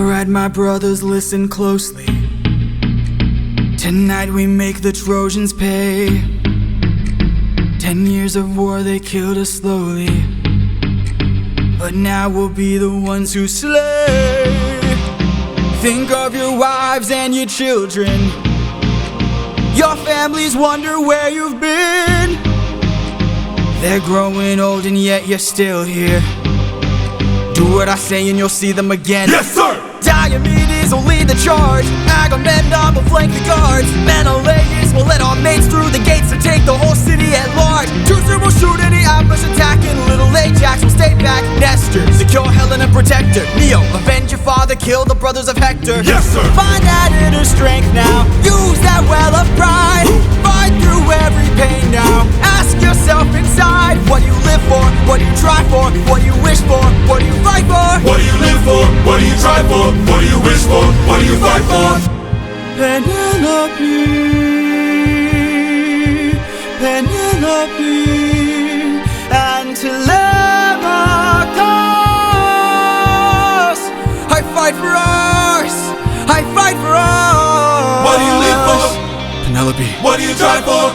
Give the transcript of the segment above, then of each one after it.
Alright, my brothers, listen closely. Tonight we make the Trojans pay. 10 years of war, they killed us slowly, but now we'll be the ones who slay. Think of your wives and your children. Your families wonder where you've been. They're growing old and yet you're still here. Do what I say and you'll see them again. Yes, sir! Animators will lead the charge. Agamemnon will flank the guards. Menelaus will let our mates through the gates to take the whole city at large. Teucer will shoot any ambush attacking. Little Ajax will stay back. Nestor, secure Helen and protect her. Neo, avenge your father, kill the brothers of Hector. Yes, sir! Find that inner strength now. Use that well of pride. Fight through every pain now. Ask yourself inside, what do you live for? What do you try for? What do you wish for? What do you fight for? What do you live for? What do you try for? What do you wish for? What do you fight for? Penelope, Penelope, and Telemachus. I fight for us. I fight for us. What do you live for? Penelope. What do you try for?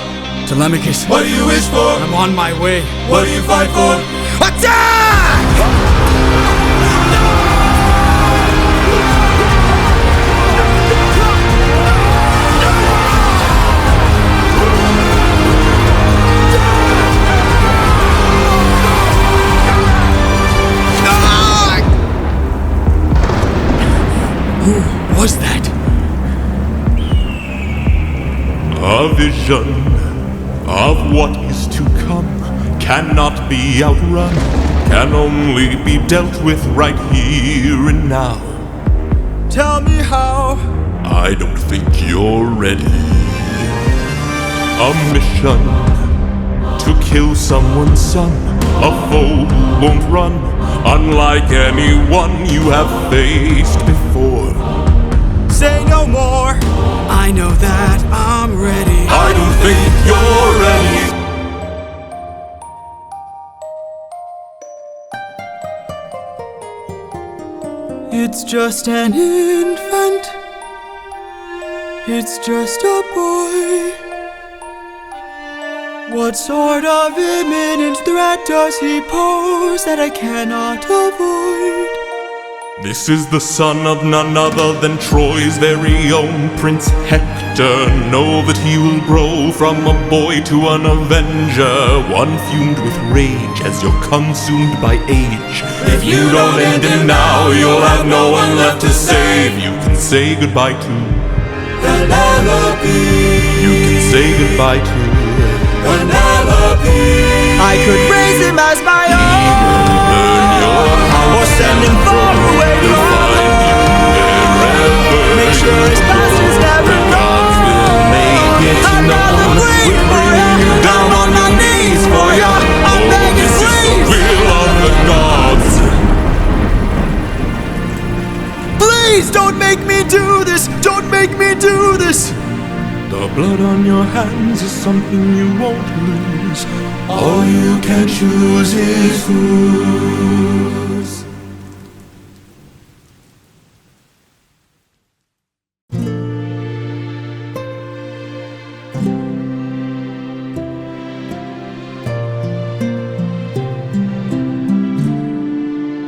Telemachus. What do you wish for? I'm on my way. What do you fight for? Attack! Who was that? A vision of what is to come cannot be outrun, can only be dealt with right here and now. Tell me how. I don't think you're ready. A mission to kill someone's son, a foe who won't run, unlike anyone you have faced before. Say no more. I know that I'm ready. I don't think you're ready. It's just an infant. It's just a boy. What sort of imminent threat does he pose that I cannot avoid? This is the son of none other than Troy's very own Prince Hector. Know that he will grow from a boy to an avenger, one fumed with rage as you're consumed by age. If you don't end him now, you'll have no one left to save. You can say goodbye to Penelope. You can say goodbye to Penelope. I could raise him as my own, or send him far away to make sure his past is never known. I'm not waiting for bring you down on your knees for ya. I'm begging, this please. is the will of the gods. Please don't make me do this. Don't make me do this. The blood on your hands is something you won't lose. All you can choose is whose.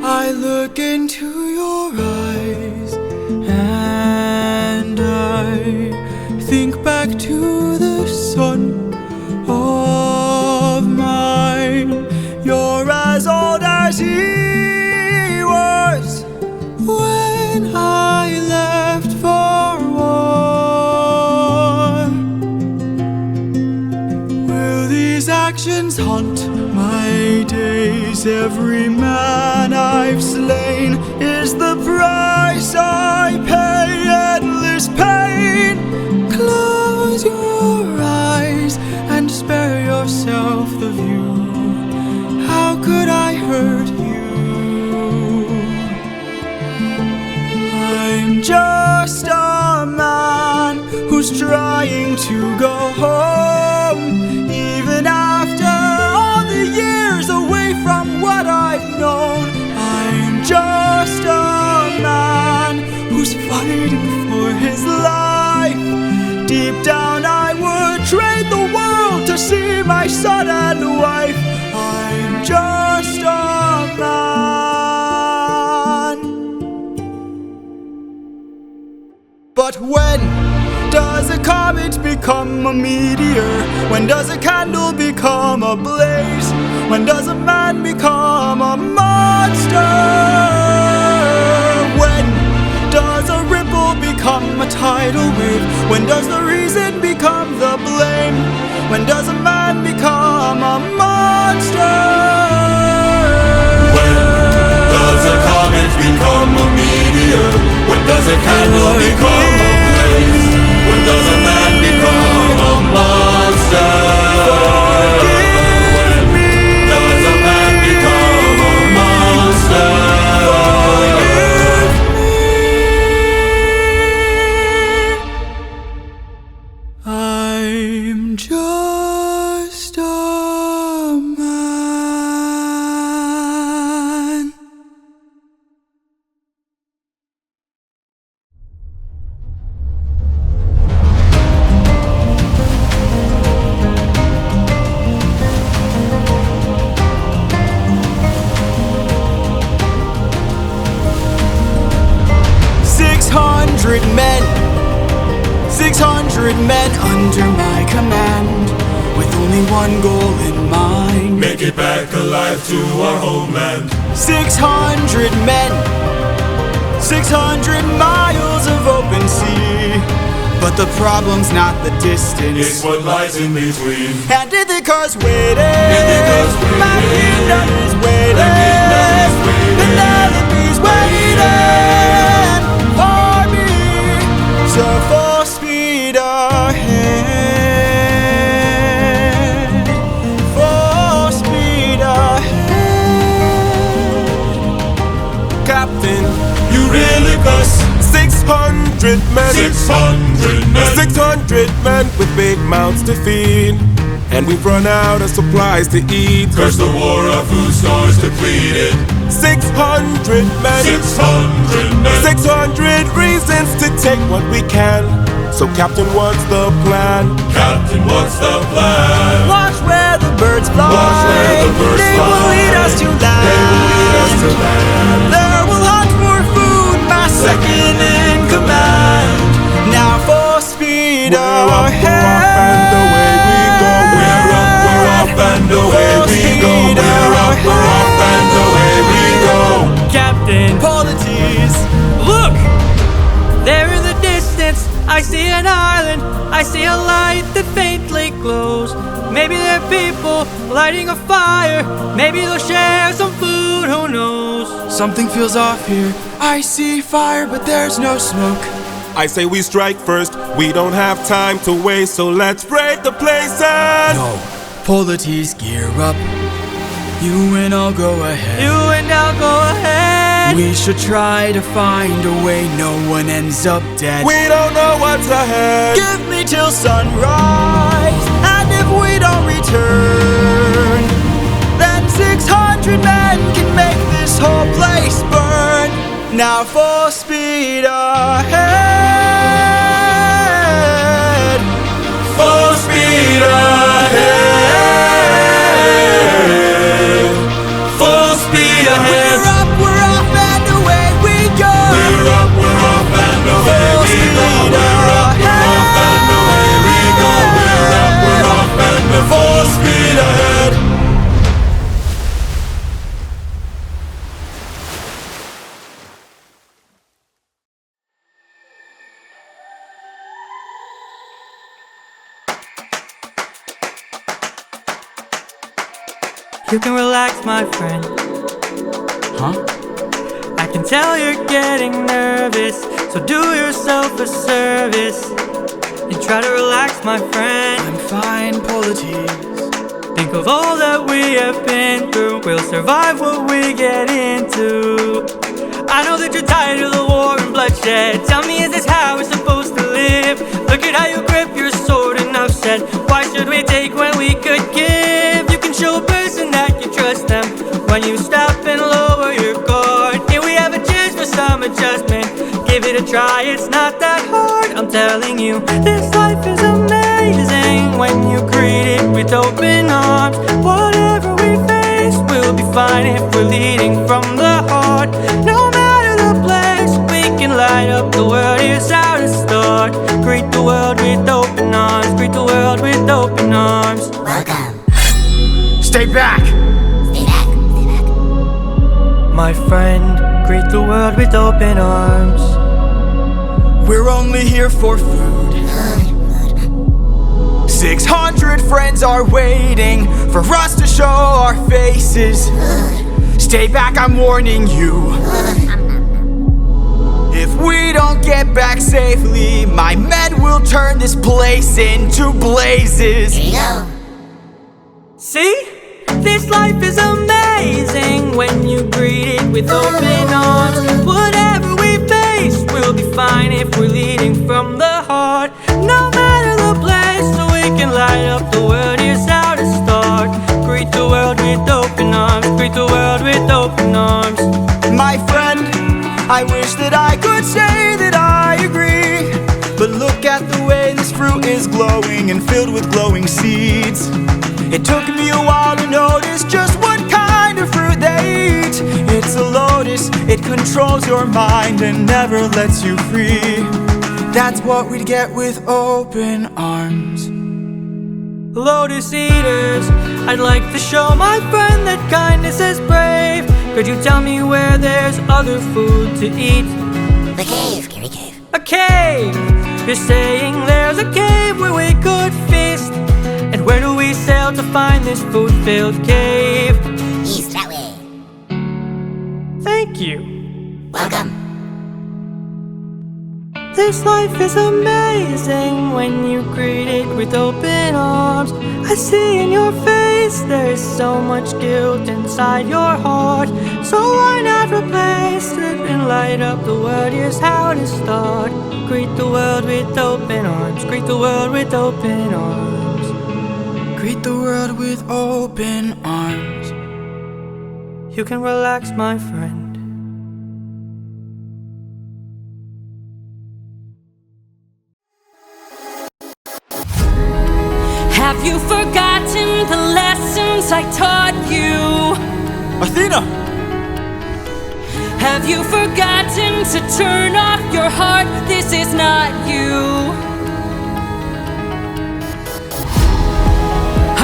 I look into your eyes and I think back to the son of mine. You're as old as he was when I left for war. Will these actions haunt my days? Every man I've slain is the price I pay. Endless pain. Close your eyes and spare yourself the view. How could I hurt you? I'm just a man who's trying to go home. Even after all the years away from what I've known, I'm just a man trade the world to see my son and wife. I'm just a man. But when does a comet become a meteor? When does a candle become a blaze? When does a man become a monster? When does a ripple become a tidal wave? When does the reason become the blame? When does a man become a monster? When does a comet become a meteor? When does a candle become a blaze? When does a man become a monster? When does a man become a monster? I'm just a man. 600 men, 600 men under my command, with only one goal in mind. Make it back alive to our homeland. 600 men, 600 miles of open sea. But the problem's not the distance, It's what lies in between. and Ithaca's waiting. My kingdom is waiting. Penelope's waiting for me. So full speed ahead. Full speed ahead. Captain, You really cuss. 600 men, 600 men. 600 men with big mouths to feed, and we've run out of supplies to eat. Curse the war, our food stores depleted. 600 men, 600 men. 600 reasons to take what we can. So Captain, what's the plan? Captain, what's the plan? Watch where the birds fly. Watch where the birds They fly. will lead us to land. They will lead us to land. There will hunt for food, my second in command. Now full speed We're up, ahead. and away we go. We're up, we're off, and away we go. We're up, we're off, and away we go. Captain, Polities. look! There in the distance, I see an island. I see a light that faintly glows. Maybe they're people lighting a fire. Maybe they'll share some food, who knows? Something feels off here. I see fire, but there's no smoke. I say we strike first. We don't have time to waste, so let's break the place and No, Polities, gear up. You and I'll go ahead. You and I'll go ahead. We should try to find a way no one ends up dead. we don't know what's ahead. Give me till sunrise, and if we don't return, then 600 men can make this whole place burn. Now full speed ahead. Full speed ahead. Full speed ahead. We're up, we're off, and away we go. We're up, we're off, and away we go. We're up, we're off, and away we go. We're up, we're off, and full speed ahead. You can relax, my friend. Huh? I can tell you're getting nervous, so do yourself a service and try to relax, my friend. I'm fine, Polities. Think of all that we have been through. We'll survive what we get into. I know that you're tired of the war and bloodshed. Tell me, is this how we're supposed to live? Look at how you grip your sword, enough said. Why should we take when we could give? You can show a person that you trust them when you stop and lower your guard. Here we have a chance for some adjustment. Give it a try, it's not that hard. I'm telling you, this life is amazing. when you greet it with open arms. Whatever we face, we'll be fine if we're leading from the heart. No matter the place, we can light up the world. Here's how to start. Greet the world with open arms. Greet the world with open arms. Welcome. Stay back! Stay back. Stay back. My friend, greet the world with open arms. We're only here for food. 600 friends are waiting for us to show our faces. Stay back, I'm warning you. If we don't get back safely, my men will turn this place into blazes. Here you go. See? This life is amazing when you greet it with open arms. Whatever we face, we'll be fine if we're leading from the heart. No matter the place, so we can light up the world. Here's how to start. Greet the world with open arms. Greet the world with open arms. My friend, I wish that I could say that I agree, but look at the way this fruit is glowing and filled with glowing seeds. It took me a while to notice just what kind of fruit they eat. It's a lotus, it controls your mind and never lets you free. That's what we'd get with open arms. Lotus eaters, I'd like to show my friend that kindness is brave. Could you tell me where there's other food to eat? The cave, Gary Cave. A cave! You're saying there's a cave where we could feast. And where do we sail to find this food-filled cave? East, that way. Thank you. Welcome. This life is amazing when you greet it with open arms. I see in your face there's so much guilt inside your heart. So why not replace it and light up the world? Here's how to start. Greet the world with open arms. Greet the world with open arms. Greet the world with open arms. You can relax, my friend. Have you forgotten the lessons I taught you? Athena! Have you forgotten to turn off your heart? This is not you.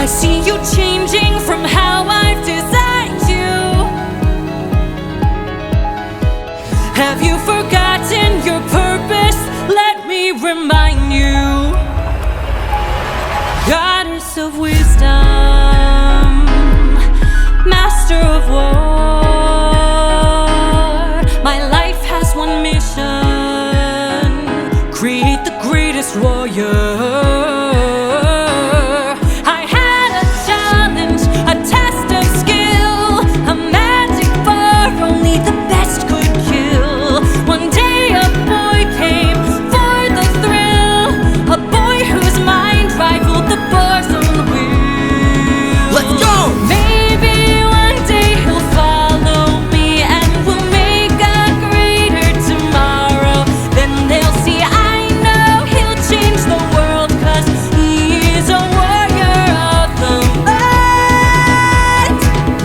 I see you changing from how I've designed you. Have you forgotten your purpose? Let me remind you. Goddess of wisdom, master of war, my life has one mission: create the greatest warrior. I had a challenge, a test of skill, a magic bar only the best could kill. One day a boy came for the thrill, a boy whose mind rivaled the bars on the wheel. Let's go! Maybe one day he'll follow me and we'll make a greater tomorrow. Then they'll see I know he'll change the world, 'cause he's a warrior of the light.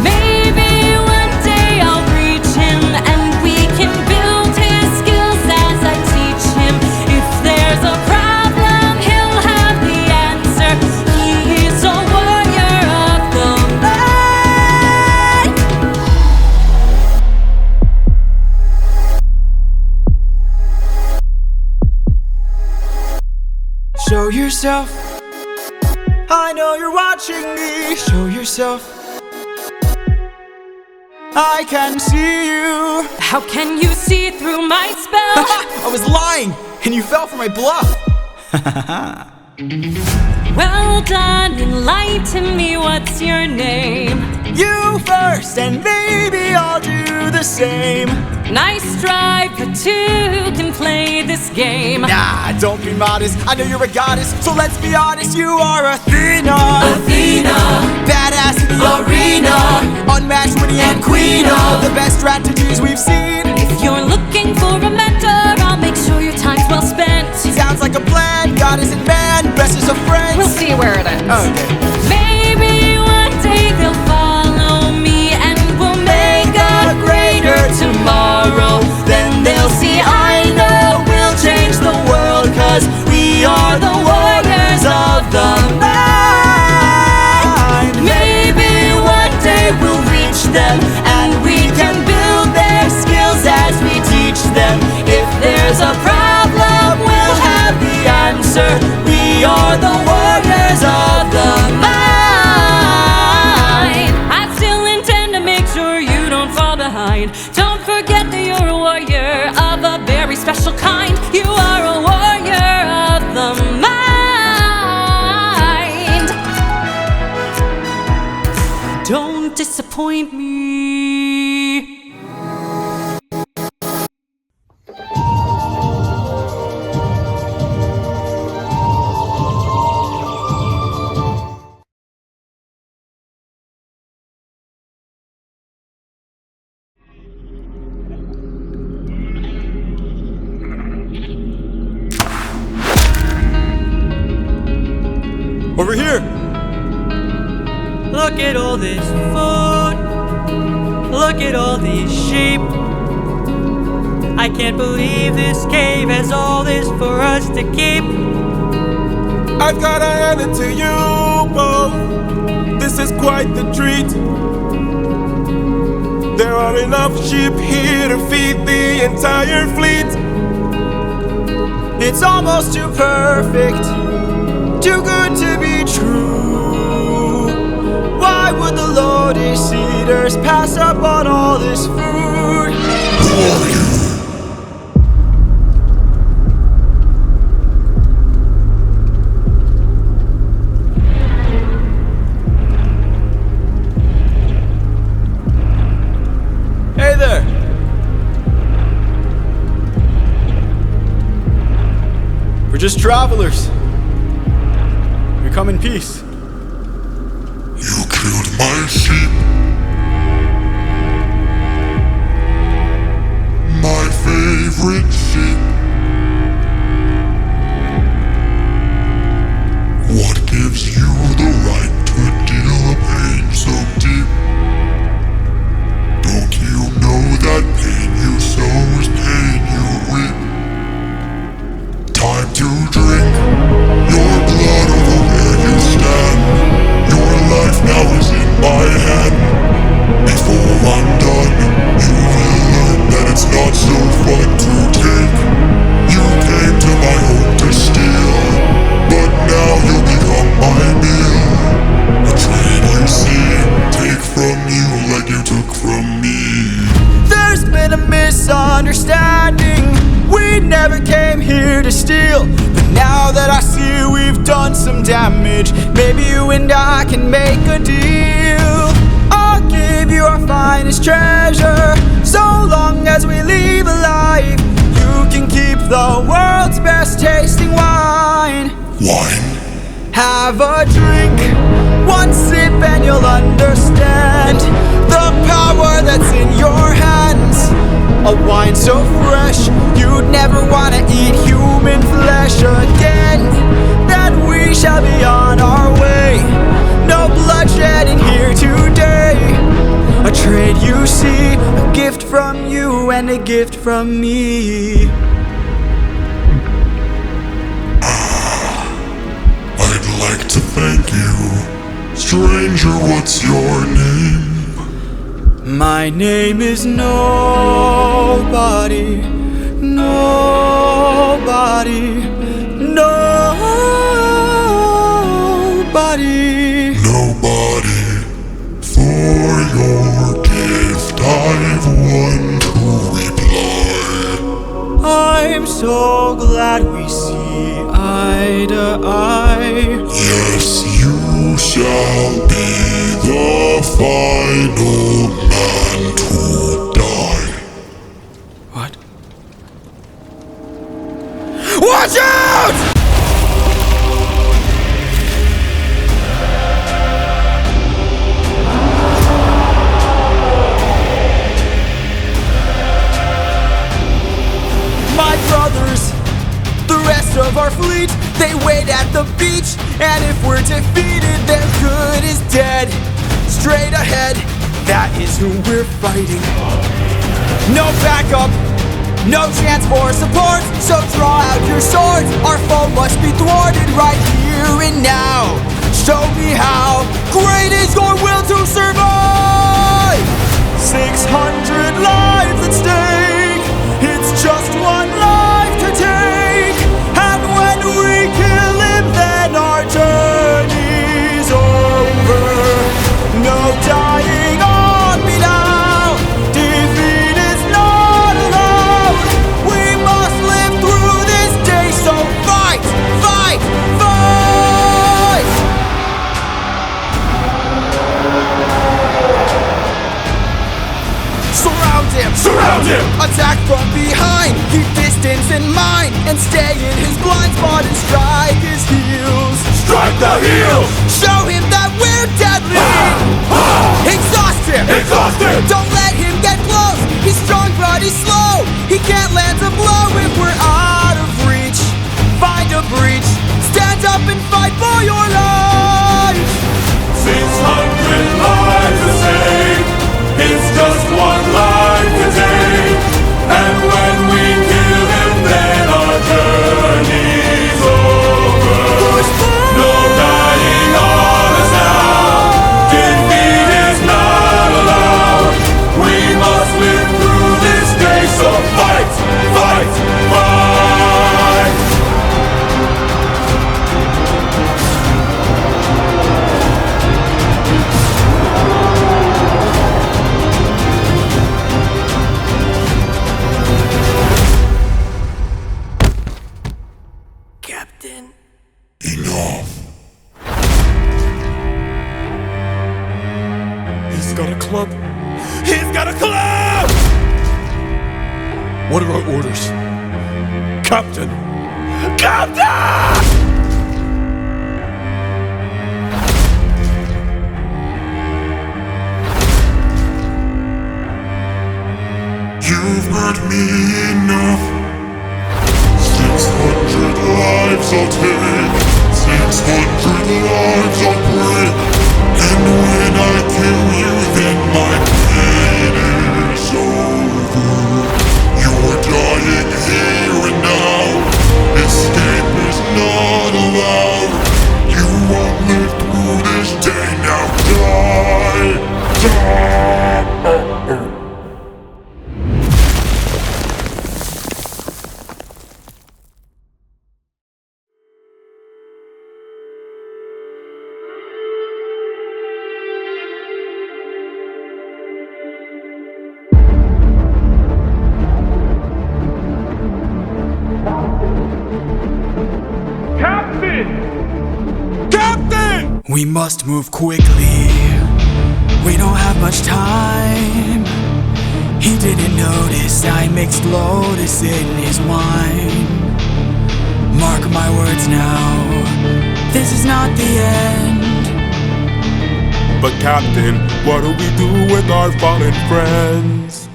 Maybe one day I'll reach him and we can build his skills as I teach him. If there's a problem, he'll have the answer. He's a warrior of the light. Show yourself. I know you're watching me. Show yourself. I can see you. How can you see through my spell? I was lying, and you fell for my bluff. Well done, enlighten me, what's your name? You first, and maybe I'll do the same. Nice try, but two can play this game. Nah, don't be modest. I know you're a goddess, so let's be honest. You are Athena. Athena, Badass in the arena. Unmatched, winning, and queen of the best strategies we've seen. if you're looking for a mentor, I'll make sure your time's well spent. Sounds like a plan. Goddess and man, best as a friend. We'll see where it Okay. Maybe one day they'll follow me and we'll make a greater tomorrow. Then they'll see I know we'll change the world, 'cause we are the warriors of the mind. Maybe one day we'll reach them and we can build their skills as we teach them. If there's a problem, we'll have the answer. We are the warriors of the mind. I still intend to make sure you don't fall behind. Don't forget that you're a warrior of a very special kind. You are a warrior of the mind. Don't disappoint me. Over here! Look at all this food. Look at all these sheep. I can't believe this cave has all this for us to keep. I've gotta hand it to you both. This is quite the treat. There are enough sheep here to feed the entire fleet. It's almost too perfect, too good to be true. Why would the Lotus Eaters pass up on all this food? Hey there! We're just travelers. We come in peace. You killed my sheep. My favorite sheep. What gives you the right to deal a pain so deep? Don't you know that pain you sow is pain you reap? Time to drink your blood over where you stand. Your life now is in my hand. Before I'm done, you will learn that it's not so fun to take. You came to my home to steal, but now you'll become my meal. A trade you see, take from you like you took from me. There's been a misunderstanding. We never came here to steal. But now that I see we've done some damage, maybe you and I can make a deal. I'll give you our finest treasure, so long as we leave alive. You can keep the world's best tasting wine. Wine? Have a drink, one sip and you'll understand the power that's in your hands. A wine so fresh, you'd never want to eat human flesh again. Then we shall be on our way. No bloodshed in here today. A trade you see, a gift from you and a gift from me. I'd like to thank you. Stranger, what's your name? My name is Nobody, Nobody, Nobody. Nobody. For your gift, I've one to reply. I'm so glad we see eye to eye. Yes, you shall be the final man to die. What? Watch out! My brothers, the rest of our fleet, they wait at the ahead, that is who we're fighting. No backup, no chance for support, so draw out your swords. Our foe must be thwarted right here and now. Show me how great is your will to survive. 600 lives at stake, it's just one life to take. And when we kill him, then our journey's over. No dying on me now, defeat is not allowed. We must live through this day, so fight, fight, fight! Surround him! Attack from behind, keep distance in mind, and stay in his blind spot and strike his heels. Strike the heels! Show him that we're deadly! Exhaust him! Exhaust him! Don't let him get close! He's strong but he's slow! He can't land a blow if we're out of reach. Find a breach, stand up and fight for your life! 600 lives to save, it's just one life to take. And when we kill him, then our journey's over. No dying on us now, defeat is not allowed. We must live through this day, so fight, fight, fight. Captain. Enough. He's got a club. He's got a club! What are our orders? Captain! Captain! You've hurt me enough. 600 lives I'll take, 600 lives I'll break. And when I kill you, then my pain is over. You're dying here and now, escape is not allowed. You won't live through this day, now die, die. We must move quickly, we don't have much time. He didn't notice I mixed lotus in his wine. Mark my words now, this is not the end. But Captain, what do we do with our fallen friends?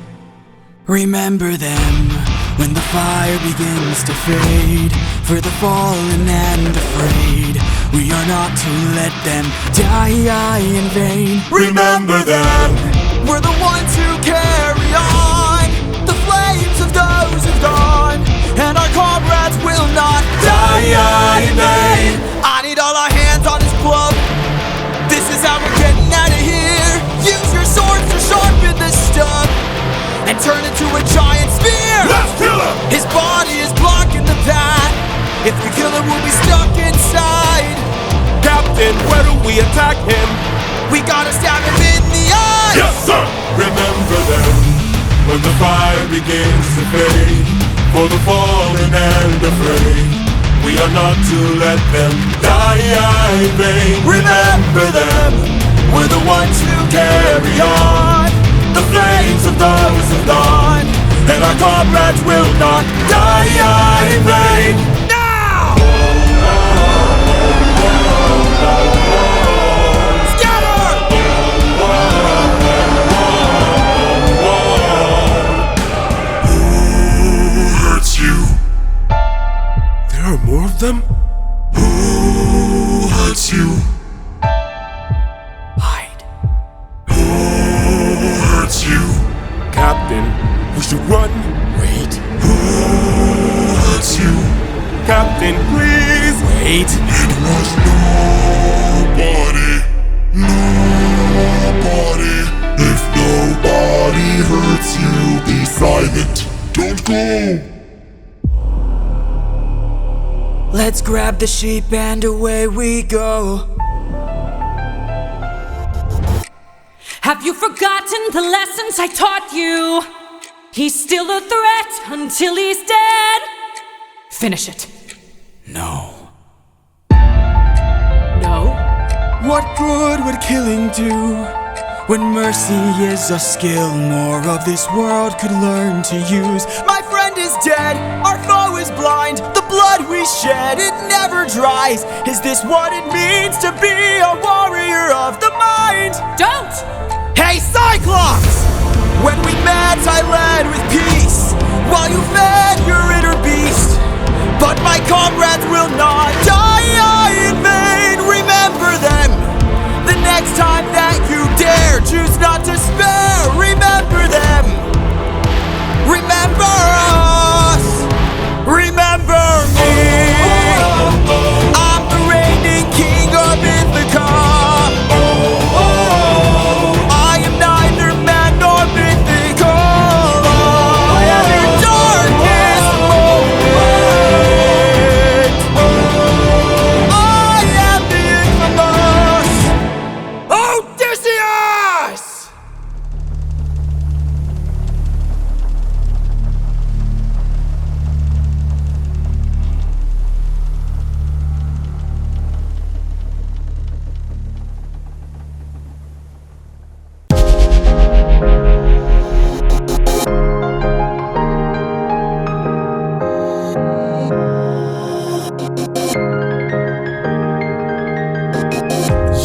Remember them when the fire begins to fade. For the fallen and afraid, we are not to let them die in vain. Remember them! We're the ones who carry on the flames of those who've gone, and our comrades will not die in vain. I need all our hands on this club. This is how we're getting out of here. Use your swords to sharpen this stuff and turn it to a giant spear. Let's kill him! His body is blocking the path. If we kill him, we'll be stuck inside. Captain, where do we attack him? We gotta stab him in the eye. Yes, sir! Remember them when the fire begins to fade. For the fallen and afraid, we are not to let them die in vain. Remember them, we're the ones who carry on the flames of those who've gone, and our comrades will not die in vain. More of them? Who hurts you? Hide. Who We should run. Wait, Who hurts you? Captain, please. wait. It was nobody. Nobody. If nobody hurts you, be silent. Don't go. Let's grab the sheep and away we go. Have you forgotten the lessons I taught you? He's still a threat until he's dead. Finish it. No. No? What good would killing do? When mercy is a skill more of this world could learn to use. My friend is dead, our foe is blind. The blood we shed, it never dries. Is this what it means to be a warrior of the mind? Don't! Hey Cyclops! When we met I led with peace, while you fed your inner beast. But my comrades will not die in vain. Remember them. The next time that you dare, choose not to spare. Remember them. Remember us. Remember me. I'm the reigning king of Ithaca. I am neither man nor mythical. I am your darkest moment. I am the infamous Odysseus!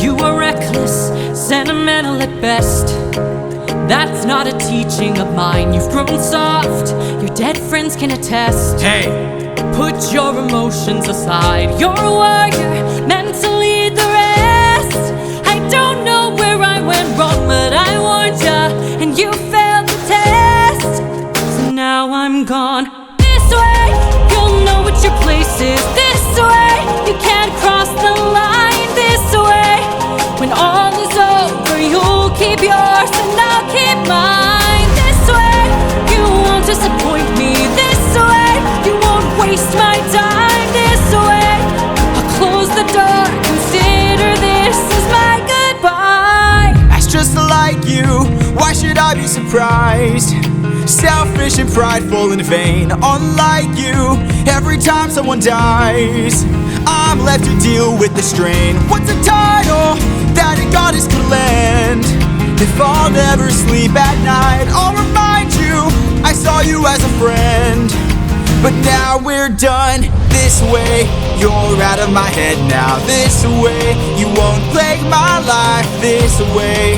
You are reckless, sentimental at best. That's not a teaching of mine. You've grown soft, your dead friends can attest. Hey, Put your emotions aside. You're a warrior, meant to lead the rest. I don't know where I went wrong, but I warned ya, and you failed the test. So now I'm gone. This way, you'll know what your place is. This way, you can't cross the line. This way, when all is over, you'll keep yours and I'll keep mine. This way, you won't disappoint me. This way, you won't waste my time. This way, I'll close the door. Consider this as my goodbye. that's just like you. Why should I be surprised? Selfish and prideful and vain, unlike you. Every time someone dies, I'm left to deal with the strain. What's a title that a goddess could lend? If I'll never sleep at night, I'll remind you I saw you as a friend. But now we're done. This way, you're out of my head now. This way, you won't plague my life. This way,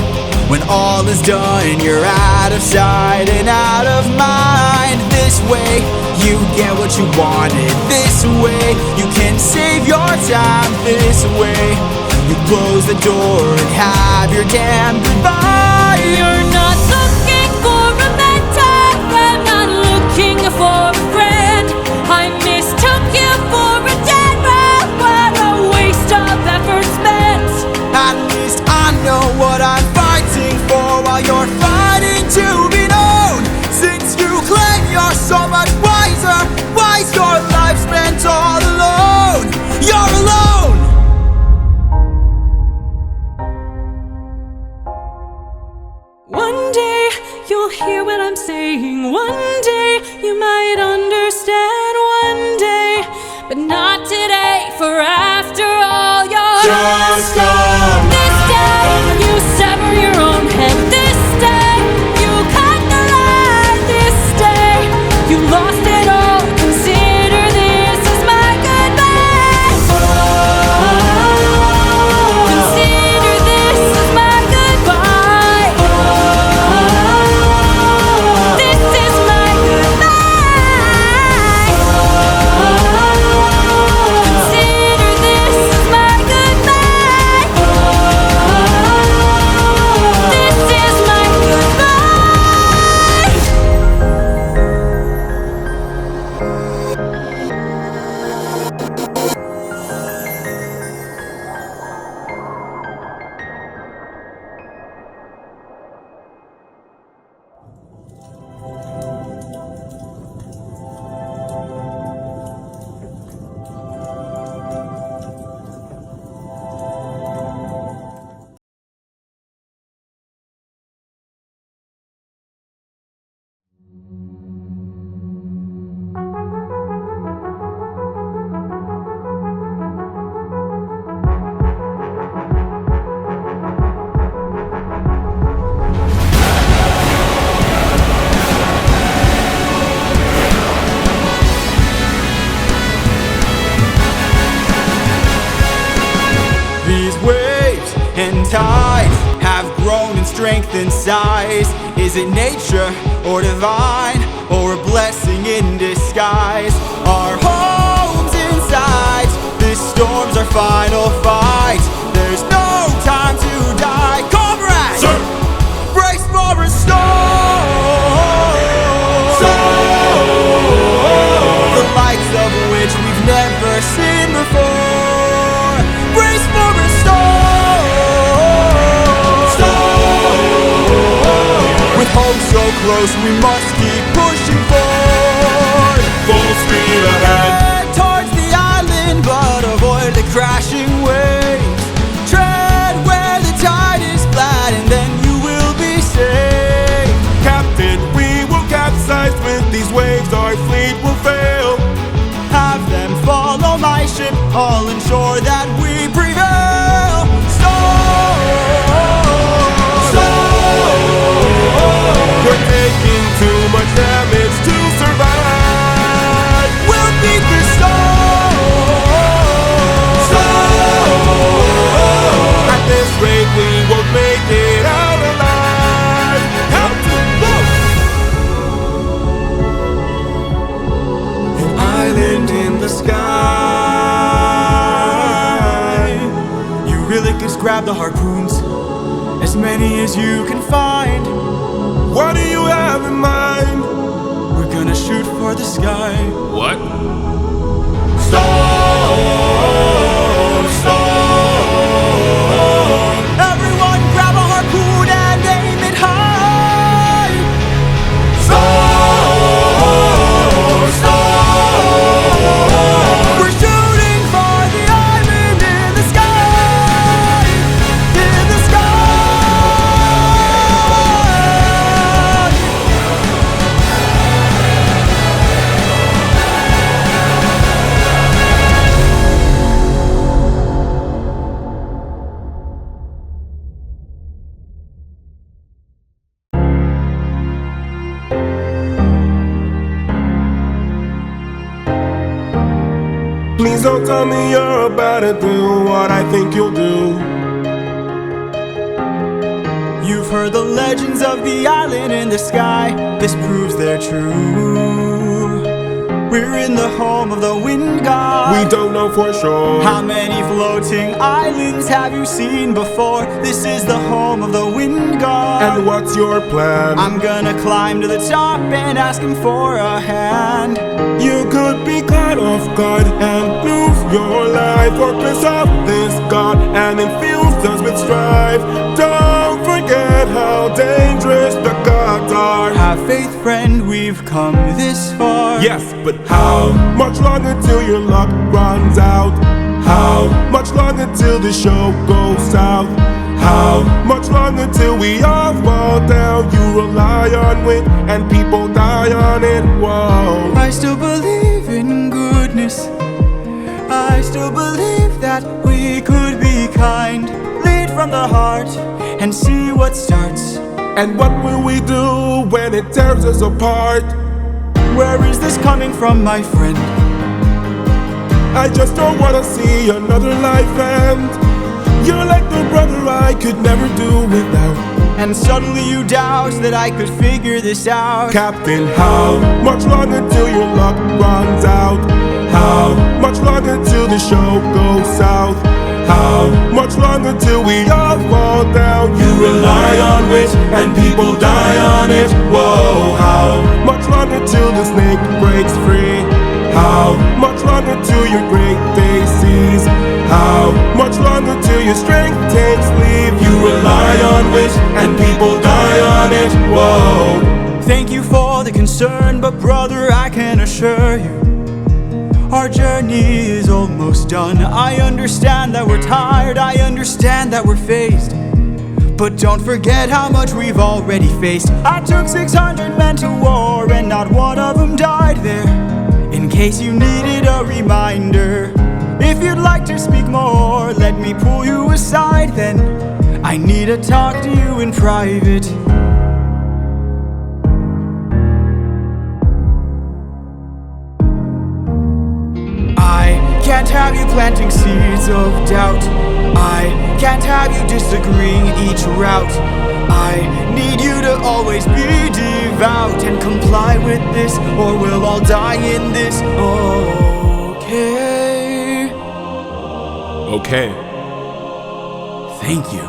when all is done, you're out of sight and out of mind. This way, you get what you wanted. This way, you can save your time. This way, you close the door and have your damn goodbye. You're not looking for a mentor. I'm not looking for a friend. I mistook you for a dead man. What a waste of effort spent. At least I know what I'm fighting for, while you're fighting to be known. Since you claim you're so much wiser, why's your life spent all alone? You're alone! One day you'll hear what I'm saying. One day you might understand. One day, but not today. For after all, you're Just come this day you sever your own head. This day you cut the line. This day you lost it all. Consider this as my goodbye. Consider this as my goodbye. This is my goodbye. strength and size? Is it nature or divine, or a blessing in disguise? Our homes inside, this storm's our final fight. There's no time to die. Comrades, Sir. brace for a storm, the likes of which we've never seen before. Brace for a storm, with hope so close we must keep pushing forward. Full speed ahead. Head towards the island, but avoid the crashing waves. Tread where the tide is flat, and then you will be safe. Captain, we will capsize with these waves. Our fleet will fail. Have them follow my ship, all ensure that we prevail. We're taking too much damage to survive. We'll beat the storm. At this rate, we won't make it out alive. Captain, an island in the sky. You really just grab the harpoons, as many as you can find. What do you have in mind? We're gonna shoot for the sky. What? Storm, storm. Everyone grab a harpoon and aim it high. Storm, storm. We're shooting for the island in the sky, in the sky. Please don't tell me you're about to do what I think you'll do. You've heard the legends of the island in the sky. This proves they're true. We're in the home of the wind god. We don't know for sure. How many floating islands have you seen before? This is the home of the wind god. And what's your plan? I'm gonna climb to the top and ask him for a hand. You could be caught off guard and lose your life, or piss off this god and infuse us with strife. Don't forget how dangerous the gods are. Have faith, friend, we've come this far. Yes, but how much longer till your luck runs out? How much longer till the show goes south? How much longer till we all fall down? You rely on wind and people die on it. Whoa. I still believe in goodness. I still believe that we could be kind. Lead from the heart and see what starts. And what will we do when it tears us apart? Where is this coming from, my friend? I just don't wanna see another life end. You're like the brother I could never do without. And suddenly you doubt that I could figure this out. Captain, how much longer till your luck runs out? How much longer till the show goes south? How much longer till we all fall down? You rely on wit and people die on it. Whoa, how much longer till the snake breaks free? How much longer till your great day sees? How much longer till your strength takes leave? You rely on wit and people die on it. Whoa. Thank you for the concern, but brother, I can assure you, our journey is almost done. I understand that we're tired, I understand that we're phased, but don't forget how much we've already faced. I took 600 men to war and not one of them died there. In case you needed a reminder, if you'd like to speak more, let me pull you aside then. I need to talk to you in private. I can't have you planting seeds of doubt. I can't have you disagreeing each route. I need you to always be devout and comply with this, or we'll all die in this. Okay. Okay. Thank you.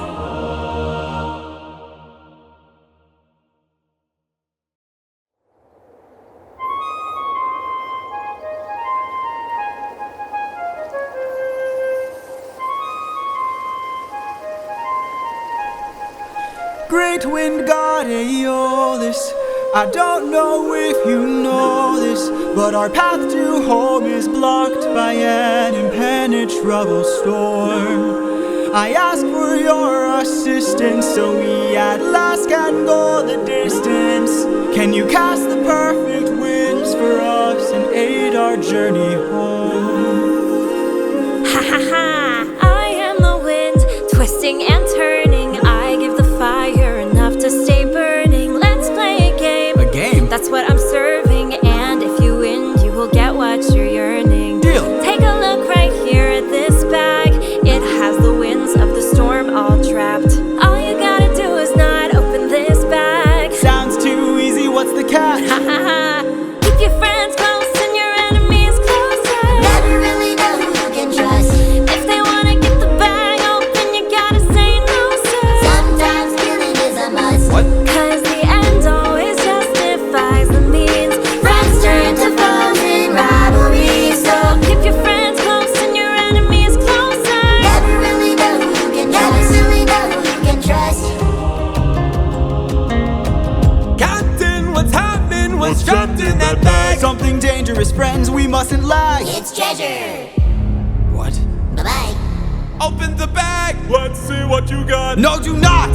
Great wind god Aeolus, I don't know if you know this, but our path to home is blocked by an impenetrable storm. I asked for your assistance so we at last can go the distance. Can you cast the perfect winds for us and aid our journey home? Ha ha ha! I am the wind, twisting and turning. I give the fire enough to stay burning. Let's play a game. A game? That's what I'm serving, and if you win, you will get what you're yearning. Deal. Take a look right here at this bag. It has the winds of the storm all trapped. All you gotta do is not open this bag. Sounds too easy, what's the catch? Ha ha ha! Keep your friends close and your enemies closer. Never really know who you can trust. If they wanna get the bag open, you gotta say no, sir. Sometimes killing is a must. What? Cause the end always justifies the means. Friends turn to foes in rivalry, so Keep your friends close and your enemies closer. never really know who you can trust. Never really know who you can trust. Captain, what's happening? What's trapped in that bag? Something dangerous, friends, we mustn't lag. It's treasure. What? Bye-bye. Open the bag! Let's see what you got! No, do not!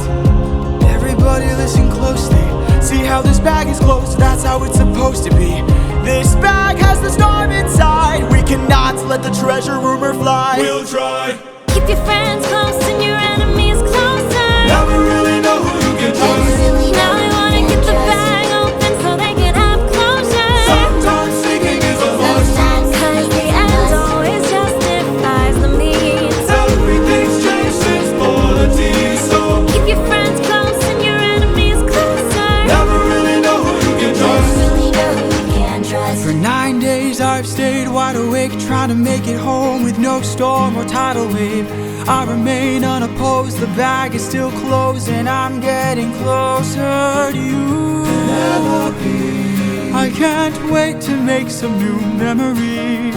Everybody listen closely. See how this bag is closed? That's how it's supposed to be. This bag has the storm inside. We cannot let the treasure rumor fly. We'll try! Keep your friends close and your enemies closer. Never really know who you can Never trust. really know Now they who wanna you get can the trust. bag open so they can have closure. Sometimes seeking is a must. Sometimes Cause killing the is a end must. always justifies the means. Everything's changed since polity, so Keep your friends close and your enemies closer. never really know who you can Never trust. really know who you can trust. For 9 days I've stayed wide awake, trying to make it home with no storm or tidal wave. I remain unopposed, the bag is still closed, and I'm getting closer to you. I can't wait to make some new memories.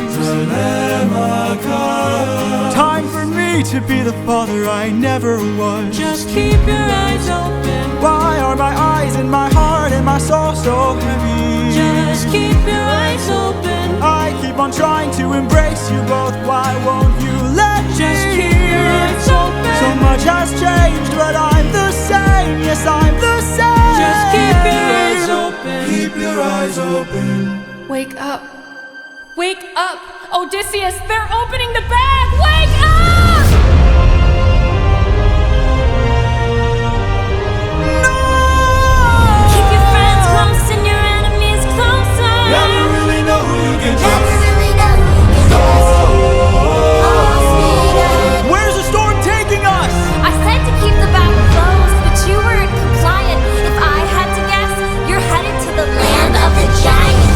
Time for me to be the father I never was. Just keep your eyes open. Why are my eyes and my heart and my soul so heavy? Just keep your eyes open. I keep on trying to embrace you both. Why won't you let me? Just keep your eyes open. So much has changed, but I'm the same. Yes, I'm the same. Just keep your eyes open. Keep your eyes open. Wake up. Wake up! Odysseus, they're opening the bag! Wake up! Keep your friends close and your enemies closer. Never really know who you can Never trust. really know who you can trust. All speed up. Where's the storm taking us? I said to keep the bag closed, but you weren't compliant. If I had to guess, you're headed to the land of the giants.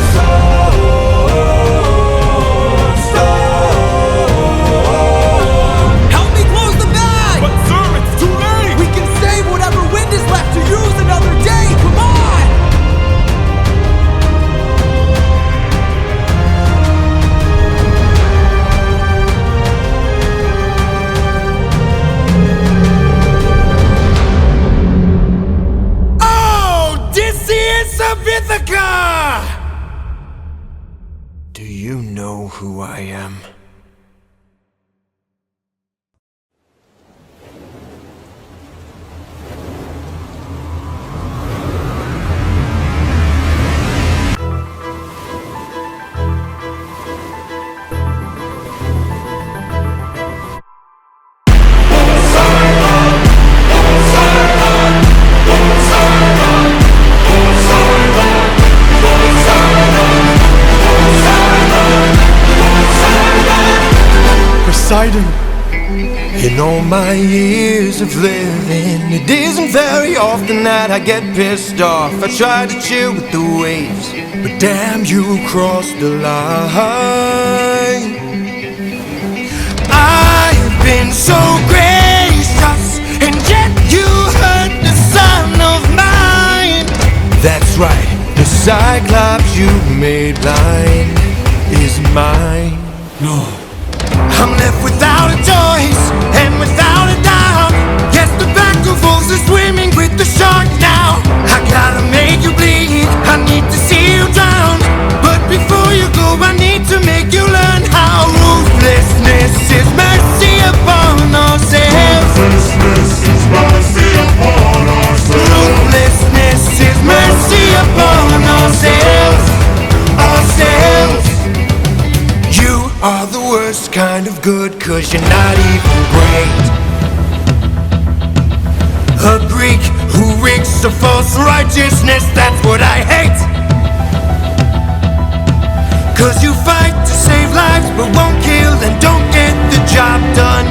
Help me close the bag! But sir, it's too late! We can save whatever wind is left to use another day. Come on! Oh, Odysseus of Ithaca! Do you know who I am? Poseidon, in all all my years of living, it isn't very often that I get pissed off. I try to chill with the waves, but damn, you crossed the line. I've been so gracious, and yet you hurt the son of mine. That's right, the Cyclops you made blind is mine. No. I'm left without a choice and without a doubt. Yes, the pack of wolves is swimming with the shark now. I gotta make you bleed, I need to see you drown. But before you go, I need to make you learn how ruthlessness is mercy upon ourselves. Ruthlessness is mercy upon ourselves. Ruthlessness is mercy upon ourselves. Ourselves. You are the worst kind of good, 'cause you're not even great. A Greek who reeks of false righteousness, that's what I hate. 'Cause you fight to save lives but won't kill and don't get the job done.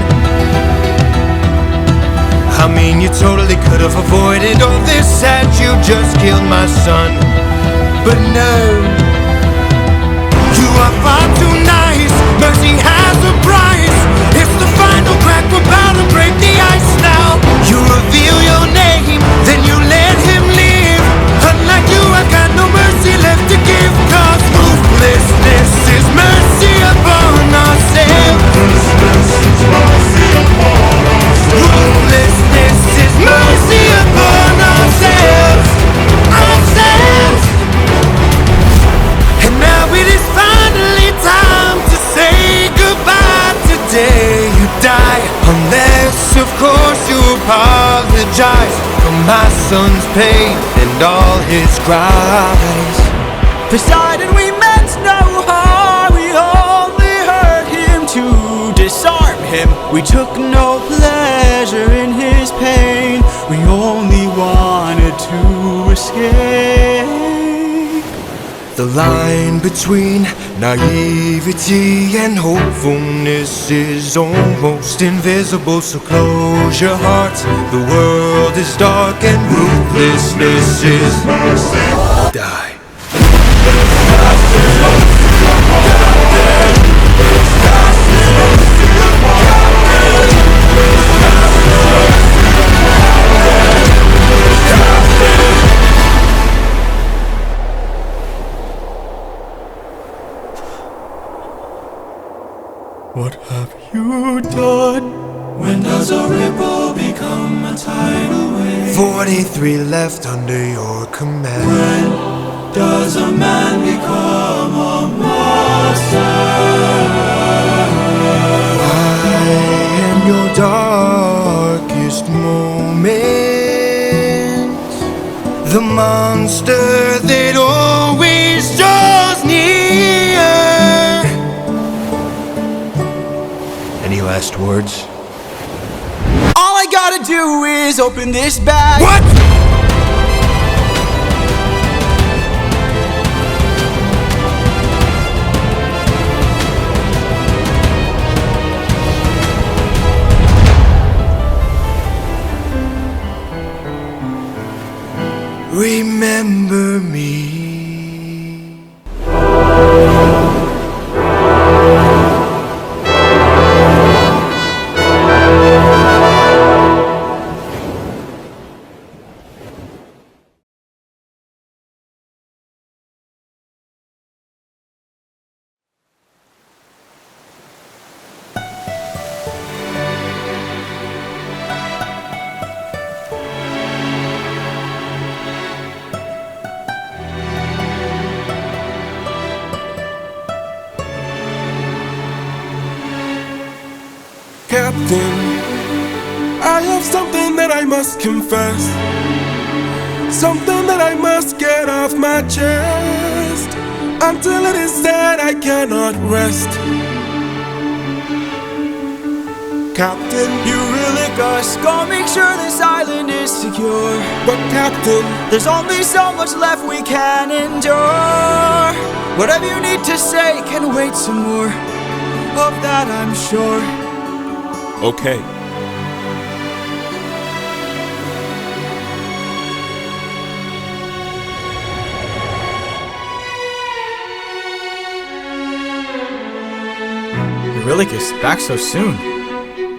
I mean, you totally could have avoided all this had you just killed my son. But no, you are far too nice. Mercy has a price. It's the final crack, we're about to break the ice now. You reveal your name, then you let him live. Unlike you, I've got no mercy left to give. 'Cause ruthlessness is mercy upon ourselves. Ruthlessness is mercy upon ourselves. Ruthlessness is mercy upon ourselves. Ourselves. And now it is finally time to say goodbye. Today you die, unless of course you apologize for my son's pain and all his cries. Poseidon, we meant no harm. We only hurt him to disarm him. We took no pleasure in his pain. We only wanted to escape. The line between naivety and hopefulness is almost invisible. So close your heart, the world is dark and ruthlessness is mercy. Die. What have you done? When does a ripple become a tidal wave? 43 left under your command. When does a man become a monster? I am your darkest moment, the monster that always draws near. Any last words? All I gotta do is open this bag. What? Remember me. Captain, I have something that I must confess. Something that I must get off my chest. Until it is said, I cannot rest. Captain, You really gotta go make sure this island is secure. but Captain, There's only so much left we can endure. Whatever you need to say can wait some more. Of that I'm sure. okay. Eurylochus, back so soon.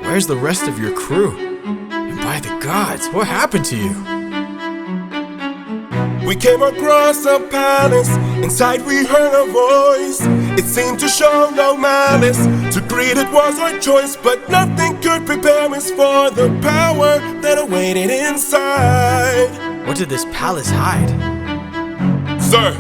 Where's the rest of your crew? And by the gods, what happened to you? We came across a palace. Inside we heard a voice. It seemed to show no malice. To greet it was our choice, but nothing could prepare us for the power that awaited inside. What did this palace hide? Sir,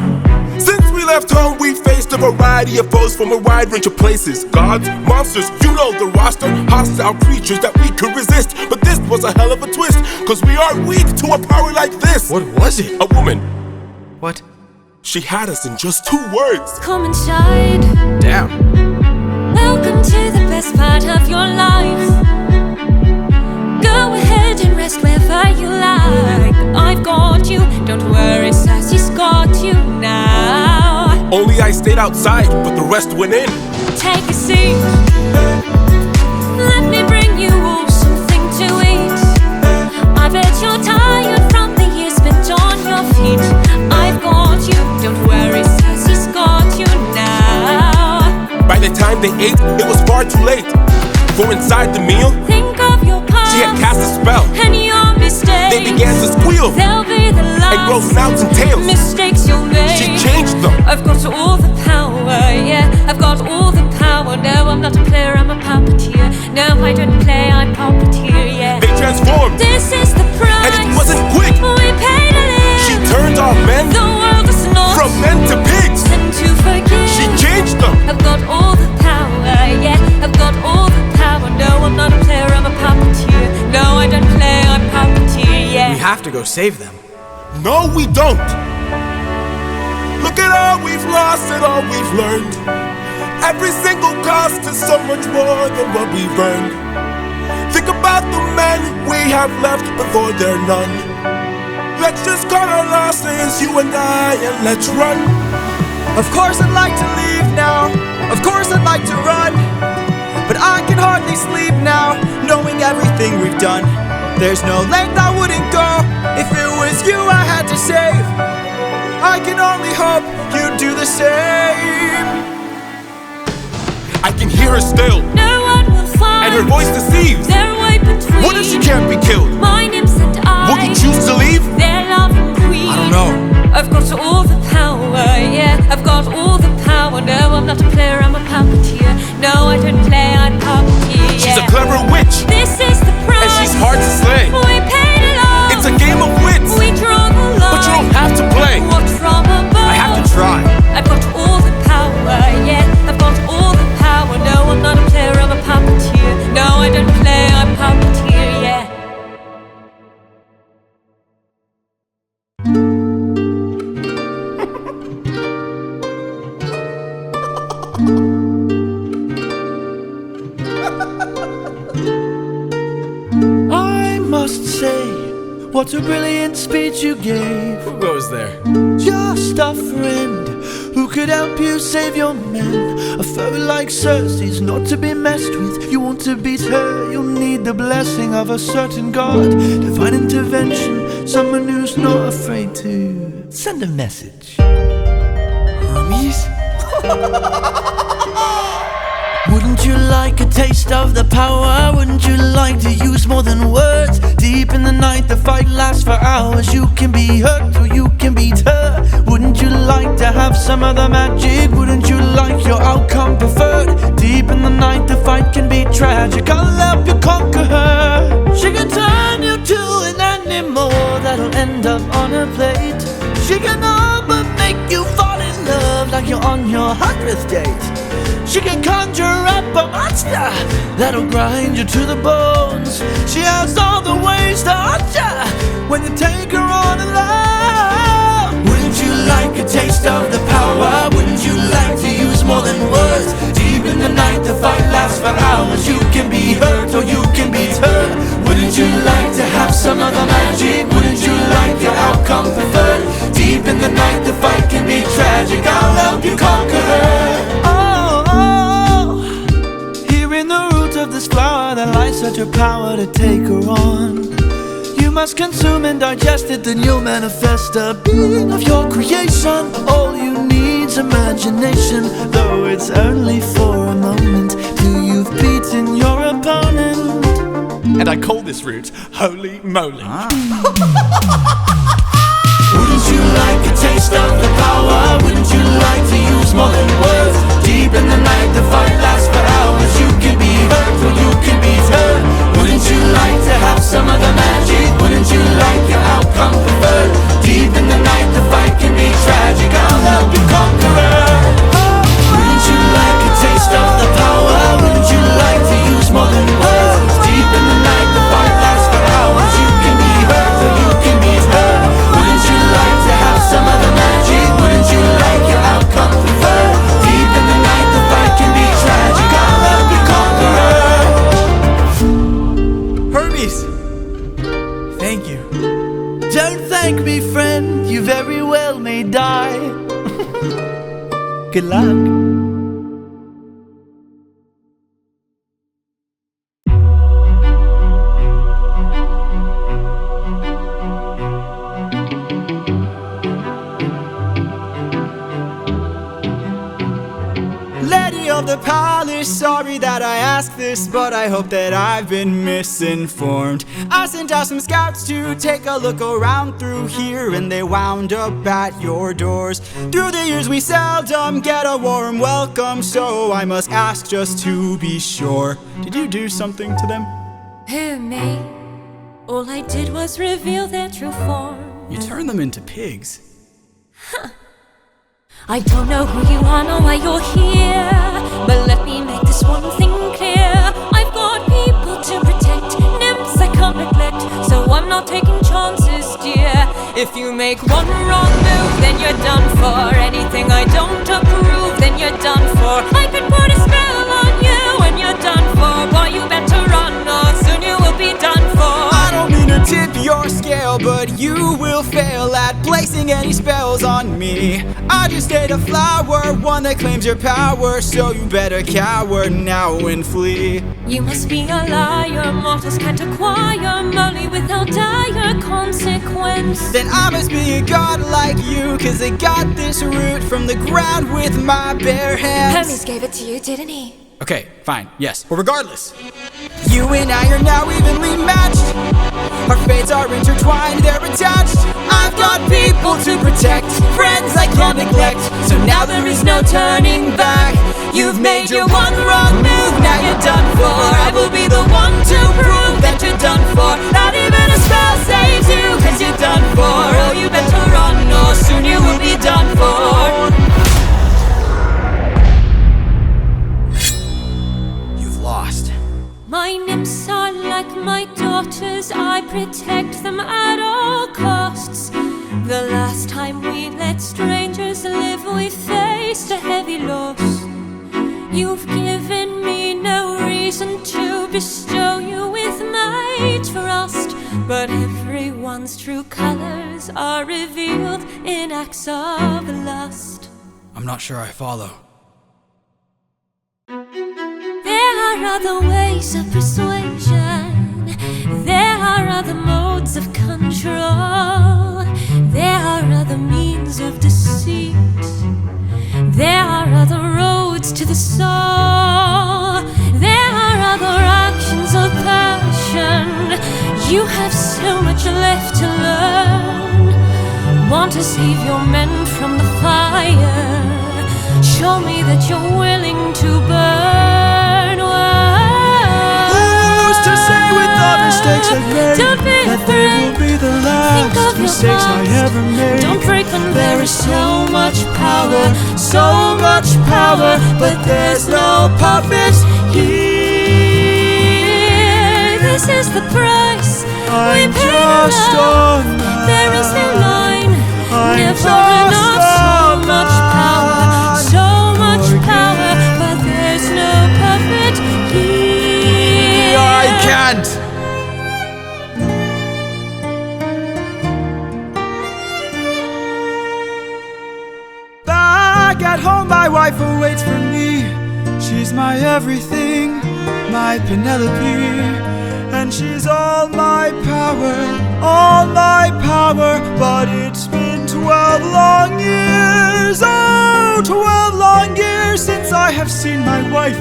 since we left home, we faced a variety of foes from a wide range of places. Gods, monsters, you know the roster. Hostile creatures that we could resist. But this was a hell of a twist, cause we are weak to a power like this. What was it? A woman. What? She had us in just 2 words. Come inside. Damn. Welcome to the best part of your life. Go ahead and rest wherever you like. I've got you, don't worry, Sassy's got you now. Only I stayed outside, but the rest went in. Take a seat. Let me bring you all something to eat. I bet you're tired from the years spent on your feet. I've got you, don't worry, Sassy's got you now. By the time they ate, it was far too late. For inside the meal, think of your past. She had cast a spell, and your mistakes. They began to squeal. They'll be the last. And grow snouts and tails. Mistakes you'll make. She changed them. I've got all the power, yeah. I've got all the power. No, I'm not a player, I'm a puppeteer. No, I don't play, I puppeteer, yeah. They transformed. This is the price. And it wasn't quick. We paid a live. She turned our men. The world is not from men to pigs. And to forgive. She changed them. I've got all the power, yeah. I've got all the power. No, I'm not a player, I'm a puppeteer. No, I don't play, I puppeteer, yeah. We have to go save them. No, we don't. Look at all we've lost and all we've learned. Every single cost is so much more than what we've earned. Think about the men we have left before they're none. Let's just cut our losses, you and I, and let's run. Of course I'd like to leave now. Of course I'd like to run. But I can hardly sleep now, knowing everything we've done. There's no length I wouldn't go if it was you I had to save. I can only hope you'd do the same. I can hear her still. No one will find. And her voice deceives. Their way between. What if she can't be killed? My nymphs and I. Will you choose to leave? Their loving queen. I don't know. I've got all the power, yeah. I've got all the power. No, I'm not a player, I'm a puppeteer. No, I don't play, I puppeteer, yeah. She's a clever witch. This is the price. And she's hard to slay. We paid along. It's a game of wits. We draw the line. But you don't have to play. Watch from above. I have to try. I've got all the power, yeah. I've got all the power. No, I'm not a player, I'm a puppeteer. No, I don't play, I'm puppeteer, yeah. I must say, what a brilliant speech you gave. Who goes there? Just a friend who could help you save your men. A foe like Cersei's not to be messed with. You want to beat her, you'll need the blessing of a certain god. Divine intervention, someone who's not afraid to send a message. Hermes? Wouldn't you like a taste of the power? Wouldn't you like to use more than words? Deep in the night, the fight lasts for hours. You can be hurt or you can beat her. Wouldn't you like to have some of the magic? Wouldn't you like your outcome preferred? Deep in the night, the fight can be tragic. I'll help you conquer her. She can turn you to an animal that'll end up on a plate. She can all but make you fall in love like you're on your 100th date. She can conjure up a monster that'll grind you to the bones. She has all the ways to hurt ya when you take her on alone. Wouldn't you like a taste of the power? Wouldn't you like to use more than words? Deep in the night, the fight lasts for hours. You can be hurt or you can be hurt. Wouldn't you like to have some of the magic? Wouldn't you like your outcome preferred? Deep in the night, the fight can be tragic. I'll help you conquer her. Of this flower that lies such a power to take her on. You must consume and digest it, then you'll manifest a being of your creation. All you need's imagination, though it's only for a moment. moment till you've beaten your opponent. And I call this route Holy Moly. Wouldn't you like a taste of the power? Wouldn't you like to use more than words? Deep in the night, the fight lasts for hours. You can be hurt or you can be hurt. Wouldn't you like to have some of the magic? Wouldn't you like your outcome preferred? Deep in the night, the fight can be tragic. I'll help you conqueror. Wouldn't you like a taste of the power? Wouldn't you like to use more than words? Deep in the night, the fight lasts for hours. You can be hurt or you can be hurt. Wouldn't you like to have some of the magic? Wouldn't you like your outcome preferred? Deep in the night, the fight can be tragic. I'll help you conqueror. Hermes! Thank you. Don't thank me, friend. You very well may die. Good luck. Lady of the palace, sorry that I ask this, but I hope that I've been misinformed. I sent out some scouts to take a look around through here, and they wound up at your doors. Through the years we seldom get a warm welcome, so I must ask just to be sure. Did you do something to them? Who, me? All I did was reveal their true form. You turned them into pigs. I don't know who you are nor why you're here, but let me make this one thing clear. I've got people to protect, nymphs I can't neglect, so I'm not taking chances, dear. If you make one wrong move, then you're done for. Anything I don't approve, then you're done for. I could put a spell on you and you're done for. Boy, you better run or soon you will be done for. I don't mean to tip your scale, but you will fail at placing any spells on me. I just ate a flower, one that claims your power, so you better cower now and flee. You must be a liar, mortals can't acquire money without dire consequence. Then I must be a god like you, cause I got this root from the ground with my bare hands. Hermes gave it to you, didn't he? Okay, fine, yes, but regardless, you and I are now evenly matched. Our fates are intertwined, they're attached. I've got people to protect, friends I can't neglect, so now there is no turning back. You've made your one wrong move, now you're done for. I will be the one to prove that you're done for. Not even a spell saves you, cause you're done for. Oh, you better run or soon you will be done for. Lost. My nymphs are like my daughters, I protect them at all costs. The last time we let strangers live, we faced a heavy loss. You've given me no reason to bestow you with my trust, but everyone's true colors are revealed in acts of lust. I'm not sure I follow. There are other ways of persuasion. There are other modes of control. There are other means of deceit. There are other roads to the soul. There are other actions of passion. You have so much left to learn. Want to save your men from the fire? Show me that you're willing to burn. Who's to say with all mistakes I've made Don't be that they will be the Think last of your mistakes I past. ever made? Don't break when There is so much power, but there's no puppet here. This is the price we I'm pay just love. a man. There is no line, I'm never just enough. So much power, but there's no puppet here. I can't! Back at home, my wife awaits for me. She's my everything, my Penelope. And she's all my power, but it's been 12 long years, oh, 12 long years since I have seen my wife,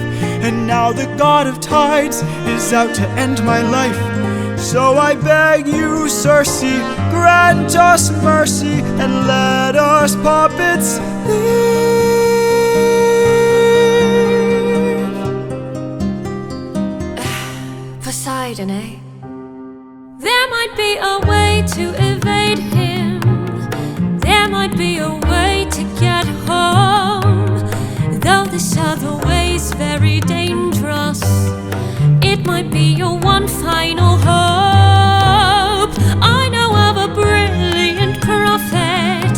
and now the god of tides is out to end my life. So I beg you, Circe, grant us mercy and let us puppets live. Poseidon, eh? There might be a way to evade him. There might be a way to get home. Though this other way's very dangerous, it might be your one final hope. I know of a brilliant prophet.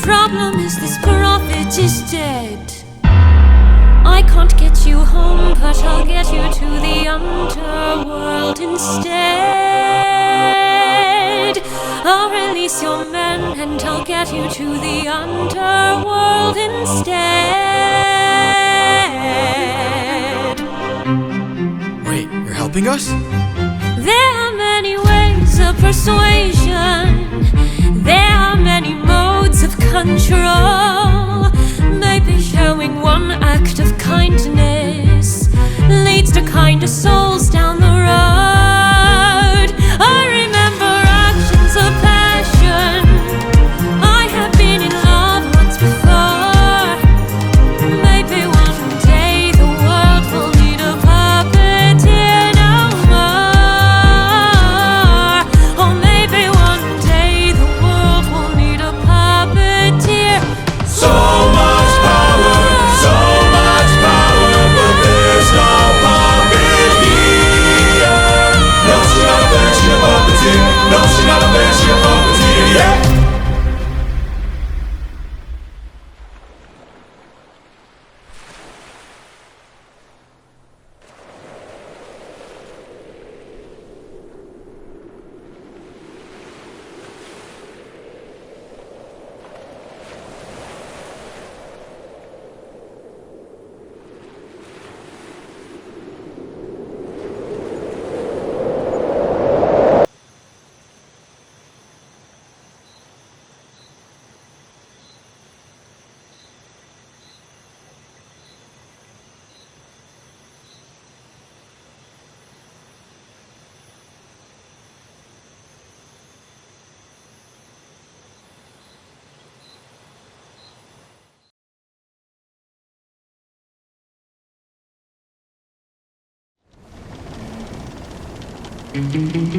Problem is this prophet is dead. I can't get you home, but I'll get you to the underworld instead. I'll release your men and I'll get you to the underworld instead. Wait, you're helping us? There are many ways of persuasion. There are many modes of control. Maybe showing one act of kindness leads to kinder souls down the road. I remember actions of passion. I have been in love once before. Maybe one day the world will need a puppeteer no more. Or maybe one day the world will need a puppeteer. So much power, but there's no puppet here. No, she's not a bitch, she's a puppeteer. No, she's not a bitch, she's a puppeteer, yeah.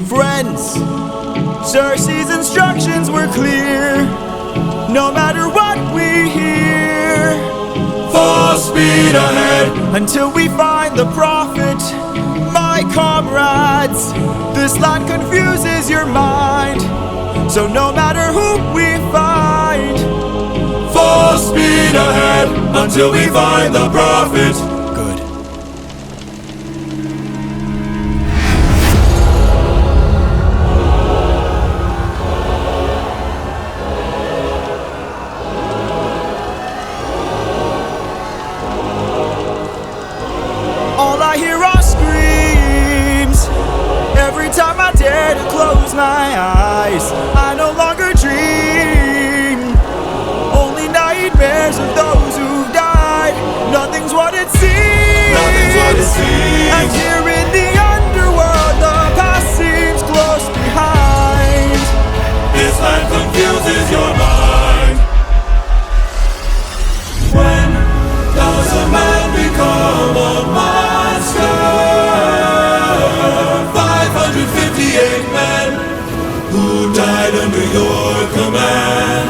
Friends, Circe's instructions were clear. No matter what we hear, Full speed ahead. until we find the prophet. My comrades, this land confuses your mind. So no matter who we find, Full speed ahead until we find the prophet. good. All I hear are screams. Every time I dare to close my eyes, I no longer dream. Only nightmares of those who've died. Nothing's what it seems. Nothing's what it seems. And here in the underworld, the past seems close behind. This land confuses your mind. When does a man become a monster? 558 men who died under your command.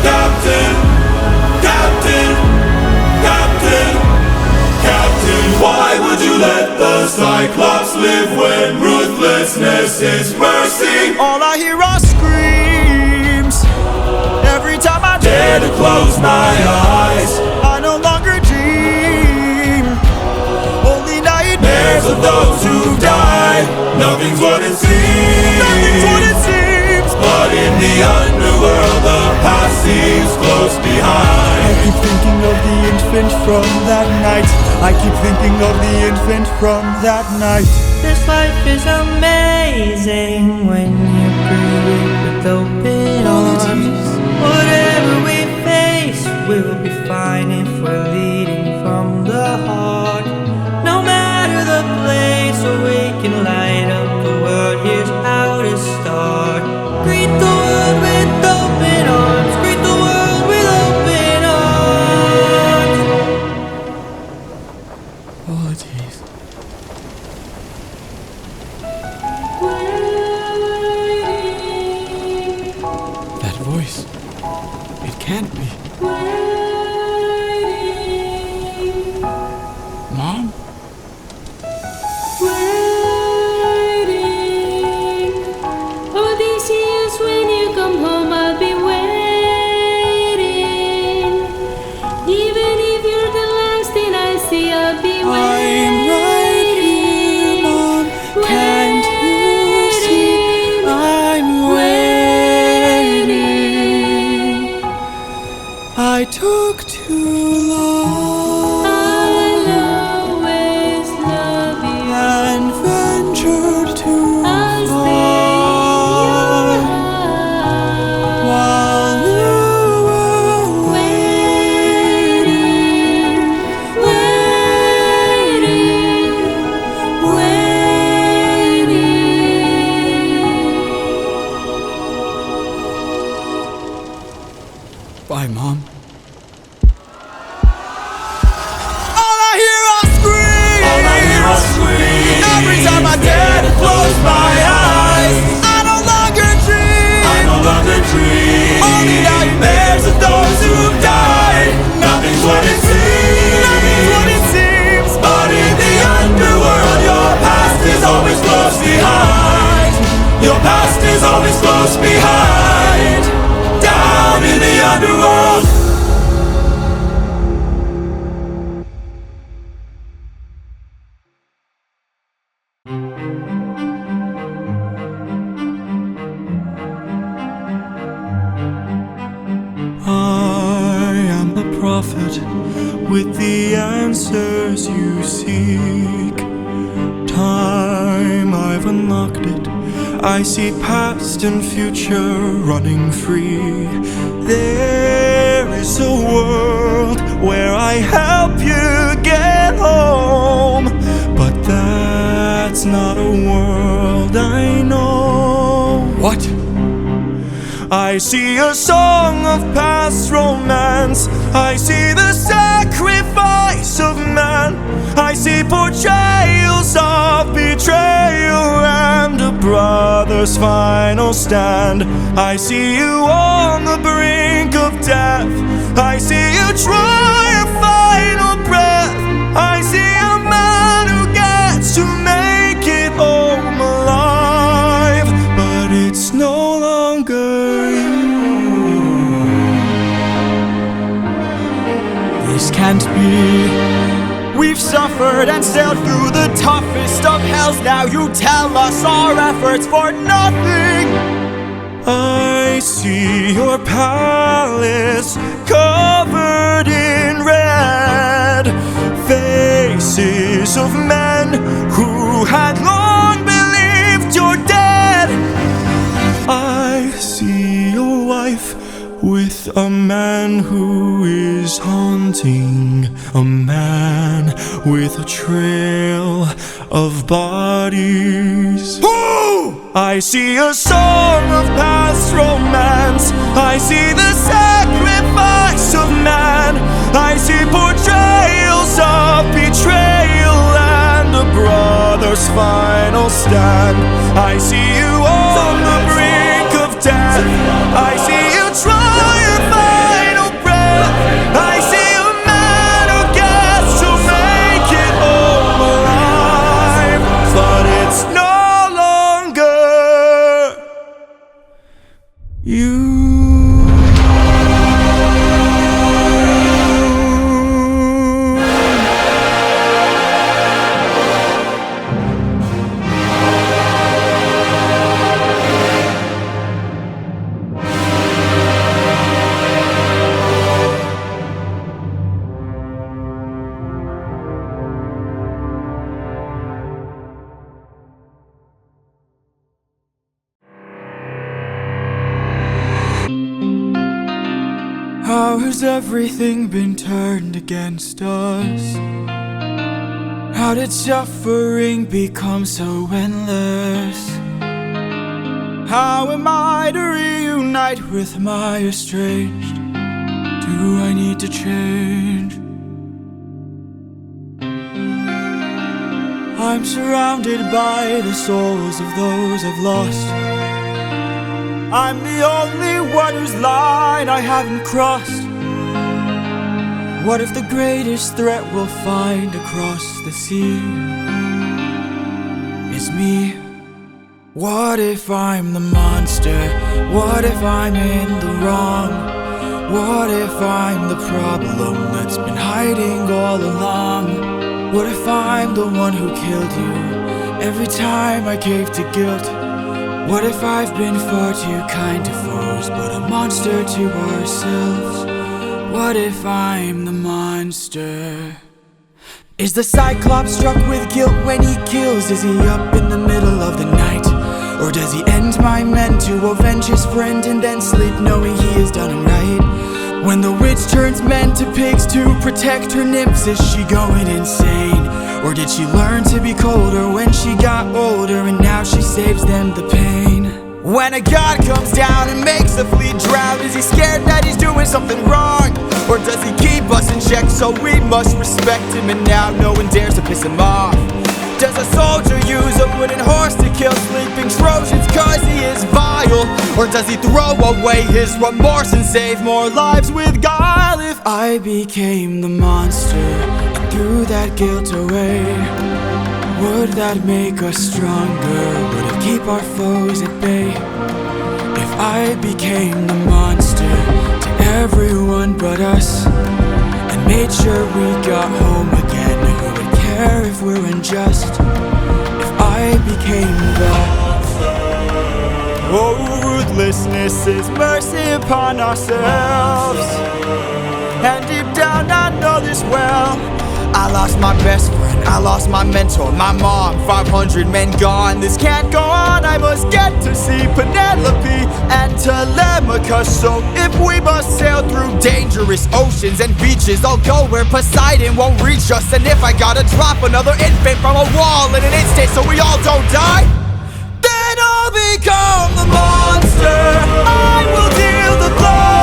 Captain, Captain, Captain, Captain, why would you let the Cyclops live when ruthlessness is mercy? All I hear are screams. Every time I dare to close my eyes, I no longer dream. Only nightmares Of those who died, nothing's what it seems. Nothing's what it seems. But in the underworld, the past seems close I behind. keep thinking of the infant from that night. I keep thinking of the infant from that night. This life is amazing when you greet it with open arms. Whatever we face, we'll be fine if we're leaving. It can't be. Waiting, Mom? waiting. Odysseus, when you come home, I'll be waiting. Even if you're the last thing I see, I'll be waiting. I'm right here, Mom. Can't you see? I'm waiting. I took too long I'll always love you. and ventured too I'll stay far in your heart. while you were Waiting, waiting. Bye, Mom. All I hear are screams. Every time I dare to close my eyes, I no longer dream. Only nightmares of those who've died. Nothing's what it seems. Nothing's what it seems. But in the underworld, your past is always close behind. Your past is always close behind. Down in the underworld. I am the prophet with the answers you seek. Time, I've unlocked it. I see past and future running free. There is a world where I help you get home, but that's not a world I know. What? I see a song of past romance. I see the sacrifice of man. I see portrayals of betrayal and a brother's final stand. I see you on the brink of death. I see you try a final breath. I see a man who gets to make it home alive, but it's no longer you. This can't be. We've suffered and sailed through the toughest of hells. Now you tell us our efforts for nothing. I see your palace covered in red, faces of men who had long believed you're dead. I see your wife with a man who is haunting, a man with a trail of bodies. I see a song of past romance. I see the sacrifice of man. I see portrayals of betrayal and a brother's final stand. I see you on the brink of death. I see you try your final breath. I see a man who gets to make it home alive, but it's no longer you. How has everything been turned against us? How did suffering become so endless? How am I to reunite with my estranged? Do I need to change? I'm surrounded by the souls of those I've lost. I'm the only one whose line I haven't crossed. What if the greatest threat we'll find across the sea is me? What if I'm the monster? What if I'm in the wrong? What if I'm the problem that's been hiding all along? What if I'm the one who killed you every time I cave to guilt? What if I've been far too kind to foes, but a monster to ourselves? What if I'm the monster? Is the Cyclops struck with guilt when he kills? Is he up in the middle of the night? Or does he end my men to avenge his friend and then sleep knowing he has done him right? When the witch turns men to pigs to protect her nymphs, is she going insane? Or did she learn to be colder when she got older and now she saves them the pain? When a god comes down and makes a fleet drown, is he scared that he's doing something wrong? Or does he keep us in check so we must respect him and now no one dares to piss him off? Does a soldier use a wooden horse to kill sleeping Trojans cause he is vile? Or does he throw away his remorse and save more lives with guile? If I became the monster and threw that guilt away, would that make us stronger? Would it keep our foes at bay? If I became the monster to everyone but us and made sure we got home again, who would care if we're unjust? If I became the ruthlessness is mercy upon ourselves. And deep down I know this well. I lost my best friend, I lost my mentor, my mom, 500 men gone. This can't go on, I must get to see Penelope and Telemachus. So if we must sail through dangerous oceans and beaches, I'll go where Poseidon won't reach us. And if I gotta drop another infant from a wall in an instant so we all don't die, then I'll become the monster. I will deal the blow.